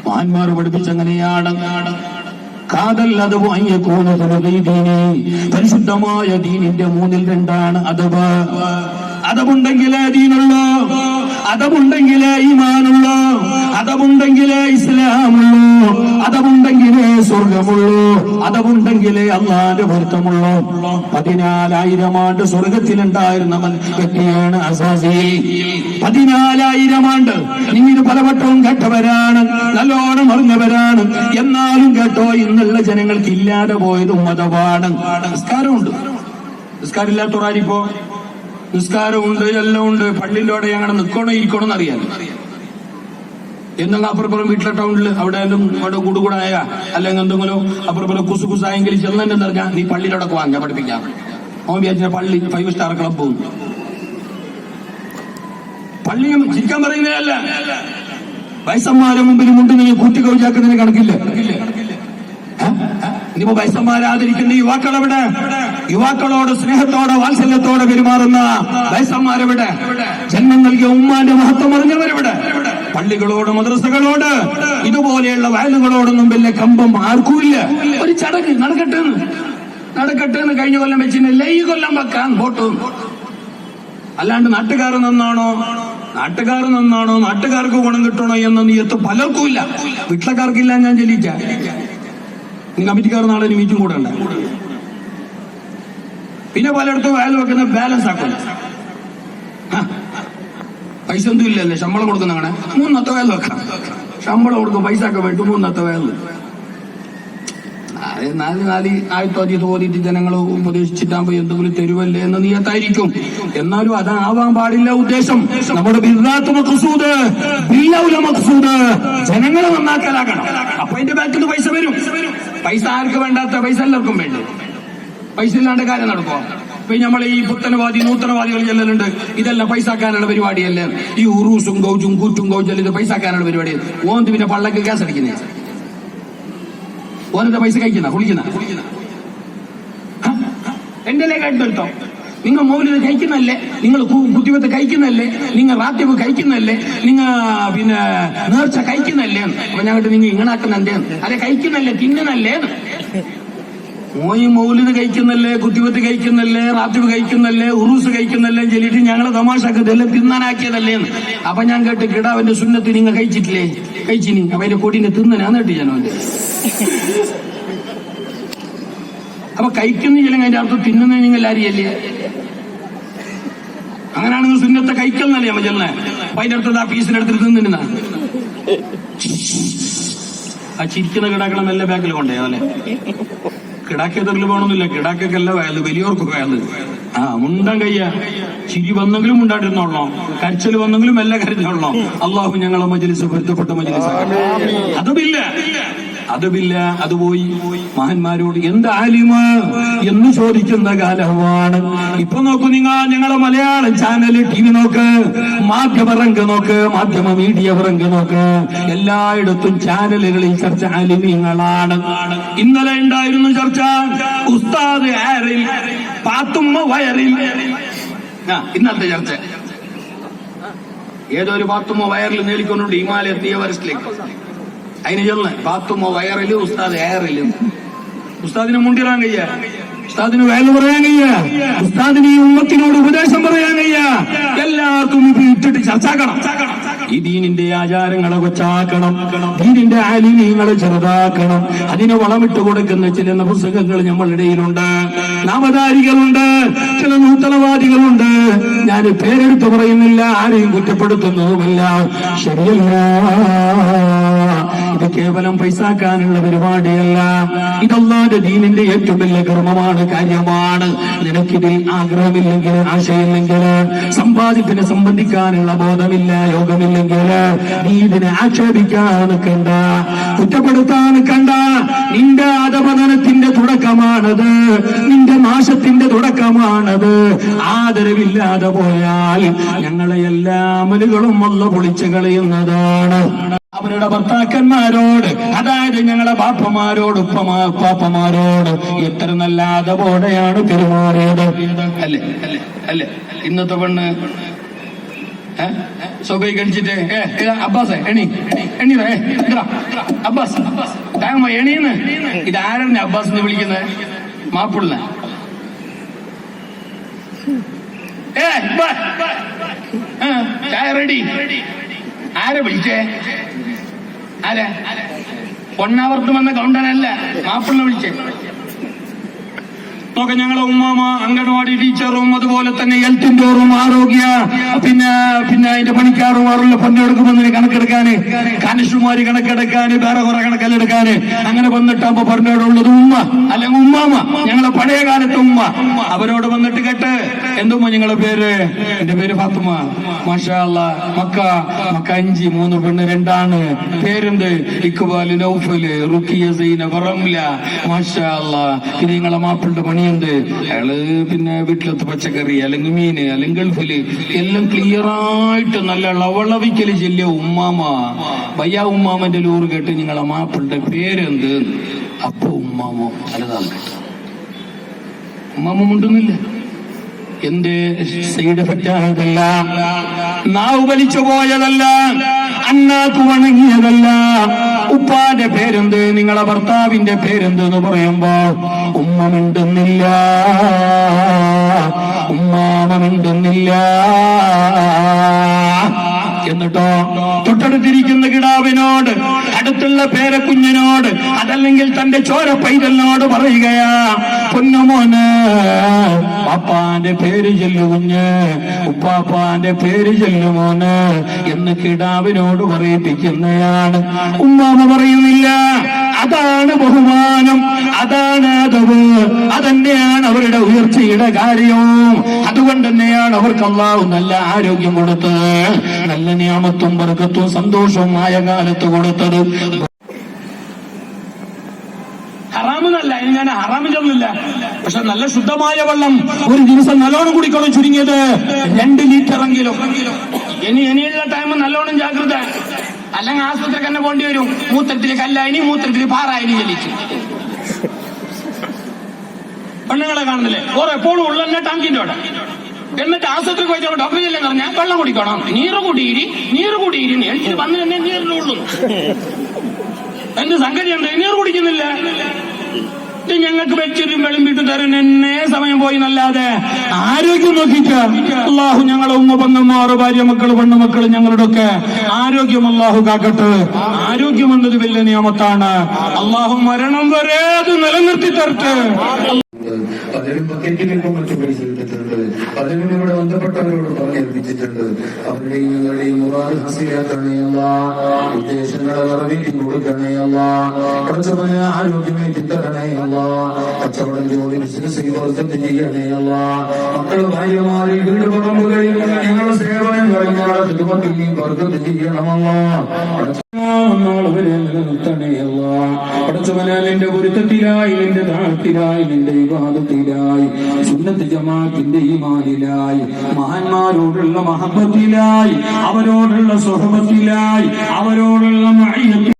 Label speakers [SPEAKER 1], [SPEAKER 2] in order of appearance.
[SPEAKER 1] മഹാന്മാർ പഠിപ്പിച്ചങ്ങനെയാണ് കാതൽ അഥവാ പരിശുദ്ധമായ ദീനിന്റെ 2/3 അഥവാ അതമുണ്ടെങ്കിലേ ദീനുള്ളൂ, അതമുണ്ടെങ്കിലേ ഈമാനുള്ളൂ, അതമുണ്ടെങ്കിലേ ഇസ്ലാമുള്ളൂ, അതമുണ്ടെങ്കിലേ സ്വർഗമുള്ളൂ, അതമുണ്ടെങ്കിലേ അള്ളാന്റെ പൊരുത്തമുള്ളൂ. 14,000 ആണ്ട് സ്വർഗത്തിലുണ്ടായിരുന്ന വ്യക്തിയാണ് അസാസിൽ. 14,000 ആണ്ട് നിങ്ങൾ പലവട്ടവും കേട്ടവരാണ്, നല്ലോണം അറിഞ്ഞവരാണ്. എന്നാലും കേട്ടോ, ഇന്നുള്ള ജനങ്ങൾക്ക് ഇല്ലാതെ പോയതും മതമാണ്. നിസ്കാരമുണ്ട്, നിസ്കാരമില്ലാത്തവരാരിപ്പോ നിസ്കാരമുണ്ട്, എല്ലാം ഉണ്ട്. പള്ളിയിലോടെ ഞങ്ങളുടെ നിൽക്കണോ ഇരിക്കണോ എന്നറിയാൻ എന്നുള്ള അപ്പുറപ്പുറം വീട്ടിലെ ടൗണിൽ അവിടെ അവിടെ കൂടുകൂടായ അല്ലെങ്കിൽ എന്തെങ്കിലും അപ്പുറപ്പുറം കുസുകുസായെങ്കിൽ ചെന്നെന്ന് പറഞ്ഞാൽ നീ പള്ളിയിലോടെ വാങ്ങാൻ പഠിപ്പിക്കാം. ഓൻ വിചാരിച്ച പള്ളി 5 സ്റ്റാർ ക്ലബും പള്ളിയും ചിരിക്കാൻ പറയുന്നതല്ല. വയസ്സന്മാരെ മുമ്പിൽ മുണ്ട് നീ കൂട്ടിക്കൗചാക്കുന്നതിന് കണക്കില്ല. ഇനിയിപ്പോ വയസ്സന്മാരാതിരിക്കുന്ന യുവാക്കളെവിടെ? യുവാക്കളോട് സ്നേഹത്തോടെ വാത്സല്യത്തോടെ പെരുമാറുന്ന വയസ്സന്മാരെവിടെ? ജന്മം നൽകിയ ഉമ്മാന്റെ മഹത്വം അറിഞ്ഞവരെവിടെ? പള്ളികളോട് മദ്രസകളോട് ഇതുപോലെയുള്ള വയലുകളോടൊന്നും വലിയ കമ്പം ആർക്കുമില്ല. ഒരു ചടങ്ങ് നടക്കട്ടെ എന്ന് കഴിഞ്ഞ കൊല്ലം വെച്ചില്ല, ഈ കൊല്ലം വെക്കാൻ വോട്ട്. അല്ലാണ്ട് നാട്ടുകാർ നന്നാണോ, നാട്ടുകാർക്ക് ഗുണം കിട്ടണോ എന്ന നീയത്ത് പലർക്കും ഇല്ല. വീട്ടിലക്കാർക്കില്ല. ഞാൻ ചെല്ലിച്ച നീ കമ്മിറ്റിക്കാർ നാളെ മീറ്റിംഗ് കൂടെ ഉണ്ട്. പിന്നെ പലയിടത്തും വയൽ വെക്കുന്ന ബാലൻസ് ആക്കണം. പൈസ ഒന്നും ഇല്ലല്ലേ, ശമ്പളം കൊടുക്കുന്ന അങ്ങനെ 3 വയൽ വെക്കാം. ശമ്പളം കൊടുക്കും, പൈസ ഒക്കെ വേണ്ടു 3 വയൽ. 4 ആയത്തോതി തോന്നിയിട്ട് ജനങ്ങൾ ഉപദേശിച്ചിട്ടാകുമ്പോ എന്തെങ്കിലും തരുവല്ലേ എന്ന് നീയത്തായിരിക്കും. എന്നാലും അതാവാൻ പാടില്ല ഉദ്ദേശം. നമ്മുടെ മഖ്സൂദ് ജനങ്ങളെ നന്നാക്കലാക്കണം. അപ്പൊ അതിന്റെ ബാക്കിൽ നിന്ന് പൈസ വരും. പൈസ ആർക്ക് വേണ്ടാത്ത പൈസ എല്ലാവർക്കും വേണ്ടു. പൈസ ഇല്ലാണ്ട് കാര്യം നടക്കുമോ? ഇപ്പൊ നമ്മൾ ഈ പുത്തനവാദി നൂതനവാദികൾ ചെല്ലലുണ്ട്. ഇതെല്ലാം പൈസാക്കാനുള്ള പരിപാടിയല്ലേ? ഈ ഉറൂസും ഗൗജും കൂറ്റും ഗൗജലും ഇത് പൈസാക്കാനുള്ള പരിപാടി. ഓന്ത് പിന്നെ പള്ളക്ക് ഗ്യാസ് അടിക്കുന്നേ, ഓനത്തെ പൈസ കുളിക്കുന്ന എന്റെ കേട്ടെടുത്തോ. നിങ്ങൾ മൗലിക കഴിക്കുന്നല്ലേ, നിങ്ങൾ കുത്തിവെത്ത് കഴിക്കുന്നല്ലേ, നിങ്ങൾ റാത്തിവ് കഴിക്കുന്നല്ലേ, നിങ്ങൾ പിന്നെ നേർച്ച കഴിക്കുന്നല്ലേ? അപ്പൊ ഞങ്ങൾക്ക് നിങ്ങൾ ഇങ്ങനാക്കുന്നല്ലേ? അല്ലെ കഴിക്കുന്നല്ലേ, തിന്നുന്നല്ലേ? മോയി മൗലിന് കഴിക്കുന്നല്ലേ, കുത്തിവെത്ത് കഴിക്കുന്നല്ലേ, റാത്തിവ് കഴിക്കുന്നല്ലേ, ഉറൂസ് കഴിക്കുന്നല്ലേ ചൊല്ലിട്ട് ഞങ്ങളെ തമാശാക്കതല്ലേ, തിന്നാനാക്കിയതല്ലേ? അപ്പൊ ഞാൻ കേട്ട് കിടാവിന്റെ സുന്നത്ത് നിങ്ങൾ കഴിച്ചിട്ടില്ലേ? കഴിച്ചിനി. അപ്പൊ അതിന്റെ കൊടിനെ തിന്നാനാന്ന് കേട്ട് ഞാൻ. അപ്പൊ കഴിക്കുന്നില്ലെങ്കിൽ അതിന്റെ അർത്ഥം തിന്നുന്ന നിങ്ങൾ ആരിയല്ലേ? അങ്ങനെയാണെങ്കിൽ സുന്നത്തെ കഴിക്കലെന്നല്ലേ അമ്മ ചെന്നെ? അപ്പൊ അതിന്റെ അടുത്തത് ആ പീസിനടുത്ത് തിന്നിരുന്ന ആ ചിരിക്കുന്ന കിടാക്കളെ നല്ല ബാക്കിൽ കൊണ്ടേ അല്ലെ? കിടാക്കിയതെങ്കിലും വേണമെന്നില്ല, കിടാക്കല്ല വയല്, വലിയവർക്ക് വയല്. മുണ്ടാൻ കയ്യ. ചിരി വന്നെങ്കിലും മുണ്ടാണ്ടിരുന്നോളണം, കരച്ചൽ വന്നെങ്കിലും എല്ലാം കരഞ്ഞോളണം. അള്ളാഹു ഞങ്ങളെ മജ്‌ലിസ് പൊരുത്തപ്പെട്ട മജ്‌ലിസ്. അതുമില്ല. അതുപോയി മഹാന്മാരോട് എന്ത് ആലിമ എന്ന് ചോദിക്കുന്ന കാലമാണ് ഇപ്പൊ. നോക്കൂ നിങ്ങൾ, ഞങ്ങളെ മലയാളം ചാനൽ TV നോക്ക്, മാധ്യമ നോക്ക്, മാധ്യമ മീഡിയ നോക്ക്. എല്ലായിടത്തും ചാനലുകളിൽ ചർച്ച ആലിമീങ്ങളാണ്. ഇന്നലെ ഉണ്ടായിരുന്നു ചർച്ച ഉസ്താദ് ആരിൽ, പാത്തുമ്മ വയറിൽ. ഇന്നത്തെ ചർച്ച ഏതൊരു പാത്തുമ്മ വയറിൽ നേടിക്കൊണ്ടുണ്ട് ഹിമാലയത്ത് എവറസ്റ്റിലേക്ക്. അതിന് ചെന്ന് പാത്തുമ്മ വയറില്, ഉസ്താദ് എയറിലും. ഉസ്താദിന് മുണ്ടിറാൻ കഴിയ, ഉസ്താദിന് വയല് പറയാൻ കഴിയ, ഉസ്താദിന് ഈ ഉമ്മത്തിനോട് ഉപദേശം പറയാൻ കഴിയ. എല്ലാവർക്കും ഇത് ഇട്ടിട്ട് ചർച്ചാക്കണം. ഈ ദീനിന്റെ ആചാരങ്ങളെ കൊച്ചാക്കണം, ദീനിന്റെ ആലിമീങ്ങളെ ചെറുതാക്കണം. അതിന് വളമിട്ട് കൊടുക്കുന്ന ചില പുസ്തകങ്ങൾ നമ്മളുടെ ഇടയിലുണ്ട്. നാമധാരികളുണ്ട്, ചില നൂതനവാദികളുണ്ട്. ഞാൻ പേരെടുത്ത് പറയുന്നില്ല, ആരെയും കുറ്റപ്പെടുത്തുന്നതുമല്ല. ശരിയല്ല, ഇത് കേവലം പൈസാക്കാനുള്ള പരിപാടിയല്ല. ഇതല്ലാതെ ദീനിന്റെ ഏറ്റവും വലിയ കർമ്മമാണ്, കാര്യമാണ്. നിനക്കിതിൽ ആഗ്രഹമില്ലെങ്കിൽ, ആശയമില്ലെങ്കിൽ, സമ്പാദ്യത്തിന് സംബന്ധിക്കാനുള്ള ബോധമില്ല, യോഗമില്ലെങ്കിൽ നീ ഇതിനെ ആക്ഷേപിക്കാൻ നിൽക്കണ്ട, കുറ്റപ്പെടുത്താൻ നിൽക്കണ്ട. നിന്റെ അധപതനത്തിന്റെ തുടക്കമാണത്, നിന്റെ നാശത്തിന്റെ തുടക്കമാണത്. ആദരവില്ലാതെ പോയാൽ ഞങ്ങളെ എല്ലാ അമലുകളും വന്ന് പൊളിച്ചു കളയുന്നതാണ്. അവരുടെ ഭർത്താക്കന്മാരോട്, അതായത് ഞങ്ങളെ ബാപ്പമാരോട്, ഉപ്പാപ്പമാരോട് എത്ര നല്ല അതപോടെയാണ് പെരുമാറിയത്. അല്ലേ? ഇന്നത്തെ പെണ്ണ് സുബൈ കഴിച്ചിട്ട് അബ്ബാസ് എണീറ അബ്ബാസ് താങ്ങ എണീന്ന്. ഇതാരാണ് അബ്ബാസ് എന്ന് വിളിക്കുന്നത്? മാപ്പിള്ള. ചായ റെഡി. ആരെ വിളിച്ചേ? ആരാ? പൊന്നാവർത്ത് വന്ന കൗണ്ടനല്ല, മാപ്പിള്ള വിളിച്ചേ. നോക്കെ ഞങ്ങളെ ഉമ്മാമ അംഗൻവാടി ടീച്ചറും അതുപോലെ തന്നെ ഹെൽത്ത് ഇൻഡോറും ആരോഗ്യ പിന്നെ അതിന്റെ പണിക്കാറും അവരുടെ പൊന്നെടുക്കുമെന്നതിന് കണക്കെടുക്കാന്, കനിഷുമാര് കണക്കെടുക്കാന്, വേറെ കുറെ കണക്കെടുക്കാന് അങ്ങനെ വന്നിട്ടാകുമ്പോ പറഞ്ഞോടുള്ളത് ഉമ്മ അല്ലെങ്കിൽ ഉമ്മാമ, ഞങ്ങളെ പഴയ കാലത്തെ ഉമ്മ. അവരോട് വന്നിട്ട് കേട്ട് എന്തുമ്മ നിങ്ങളെ പേര്? എന്റെ പേര് ഫാത്തുമ. മാഷാ അല്ലാഹ്. മക്ക 5, 3 പെണ്ണ് 2 ആണ്. പേരെന്ത്? ഇക്ബാല്, നൗഫല്, റുക്കിയ, സൈനബ്, റംല. മാഷാ അല്ലാഹ്. ഇത് നിങ്ങളെ മാപ്പിളുടെ പണി എന്ത്? അയാള് പിന്നെ വീട്ടിലത്തെ പച്ചക്കറി അല്ലെങ്കിൽ മീന് അല്ലെങ്കിൽ ഗൾഫില് എല്ലാം ക്ലിയർ ആയിട്ട് നല്ല ലവളവിക്കല് ചെല്ലിയ ഉമ്മാമ. വയ്യ ഉമ്മാമന്റെ ലൂറ് കേട്ട് നിങ്ങളെ മാപ്പിളുടെ പേരെന്ത്? അപ്പൊ ഉമ്മാമോ അല്ലതാണ് കേട്ടോ. ഉമ്മാമ മുണ്ടുന്നില്ല. എന്റെ സൈഡ് എഫക്റ്റ് ആയതല്ല, നാവ് വലിച്ചു പോയതല്ല, അണ്ണാക്ക് വണങ്ങിയതല്ല. ഉപ്പാന്റെ പേരെന്ത്? നിങ്ങളെ ഭർത്താവിന്റെ പേരെന്ത് എന്ന് പറയുമ്പോ ഉമ്മ മിണ്ടുന്നില്ല, ഉമ്മാമ മിണ്ടുന്നില്ല. എന്നിട്ടോ തൊട്ടടുത്തിരിക്കുന്ന കിടാവിനോട്, അടുത്തുള്ള പേരക്കുഞ്ഞിനോട്, അതല്ലെങ്കിൽ തന്റെ ചോര പൈതലിനോട് പറയുകയാ, പൊന്നുമോന് പാപ്പാന്റെ പേര് ചൊല്ലുകുഞ്ഞ്, ഉപ്പാപ്പാന്റെ പേര് ചൊല്ലുമോന് എന്ന് കിടാവിനോട് പറയിപ്പിക്കുന്നതാണ്. ഉമ്മാമ പറയുന്നില്ല. അതാണ് ബഹുമാനം, അതാണ് അതവ്, അതന്നെയാണ് അവരുടെ ഉയർച്ചയുടെ കാര്യവും. അതുകൊണ്ട് തന്നെയാണ് അവർക്ക് അല്ലാഹു നല്ല ആരോഗ്യം കൊടുത്തത്, നല്ല നിയമത്തും ബർക്കത്തും സന്തോഷവും ആയ കാലത്ത് കൊടുത്തത്. ഹറാമെന്നല്ല, ഇനി ഞാൻ ഹറാമ് ചെന്നില്ല. പക്ഷെ നല്ല ശുദ്ധമായ വെള്ളം ഒരു ദിവസം നല്ലോണം കുടിക്കണം, ചുരുങ്ങിയത് 2 ലിറ്ററെങ്കിലും. ഇനിയുള്ള ടൈം നല്ലോണം ജാഗ്രത, അല്ലെങ്കിൽ ആശുപത്രിക്ക് തന്നെ പോണ്ടി വരും. മൂത്രത്തിൽ കല്ലായിനി, മൂത്രത്തിൽ പാറായിനി ചെല്ലിച്ചു. പെണ്ണുങ്ങളെ കാണുന്നില്ലേ എപ്പോഴും ഉള്ള ടാങ്കിന്റെ അവിടെ. എന്നിട്ട് ആശുപത്രിക്ക് പോയിട്ട് ഡോക്ടർ ചെല്ലെന്ന് പറഞ്ഞാൽ വെള്ളം കുടിക്കണം, നീറ് കൂടിയിരി എനിക്ക് വന്ന് തന്നെ നീറിലുള്ളൂ. എന്ത് സംഗതിയുണ്ട്? നീർ കുടിക്കുന്നില്ല. ഇത് ഞങ്ങൾക്ക് വെച്ചിട്ടും വെളുമ്പിട്ട് തരാൻ എന്നെ സമയം പോയി എന്നല്ലാതെ ആരോഗ്യം നോക്കിക്ക. അള്ളാഹു ഞങ്ങളെ ഉമ്മ പെങ്ങന്മാർ, ഭാര്യ മക്കള്, പെണ്ണുമക്കള്, ഞങ്ങളുടെ ഒക്കെ ആരോഗ്യം അള്ളാഹു കാക്കട്ടെ. ആരോഗ്യം എന്നത് വലിയ നിയമത്താണ്. അള്ളാഹു മരണം വരെ അത് നിലനിർത്തി തരട്ടെ.
[SPEAKER 2] പലരും പക്കറ്റിലേക്കും മറ്റു പരിശീലിച്ചിട്ടുണ്ട്. പലരും ഇവിടെ ബന്ധപ്പെട്ടവരോട് പറഞ്ഞേൽപ്പിച്ചിട്ടുണ്ട്. അവരുടെയും നിങ്ങളുടെയും മുറാദ് ഹാസിലാക്കണേയല്ല, ഉദ്ദേശങ്ങളെ നിറവേറ്റി കൊടുക്കണേയല്ല, കുറച്ചവന് ആരോഗ്യമേറ്റി തരണേയല്ല, കച്ചവടം ജോലി ബിസിനസ് ചെയ്യണേയല്ല, മക്കൾ ഭാര്യമാരിൽ വീട് പറമ്പുകളിൽ ഞങ്ങളുടെ സേവനങ്ങൾ ഞങ്ങളുടെ കുടുംബത്തിൽ വർഗം ചെയ്യണമല്ല. വരെ നിലനിർത്തണേയല്ല. പടച്ചവനെ നിന്റെ പൊരുത്തത്തിലായി, നിന്റെ നാട്ടിലായി, നിന്റെ വിവാദത്തിലായി, സുന്നത്ത് ജമാഅത്തിന്റെ ഈമാനിലായി, മഹാന്മാരോടുള്ള മഹബത്തിലായി, അവരോടുള്ള സുഹബത്തിലായി, അവരോടുള്ള മഅയ്യത്തിലായി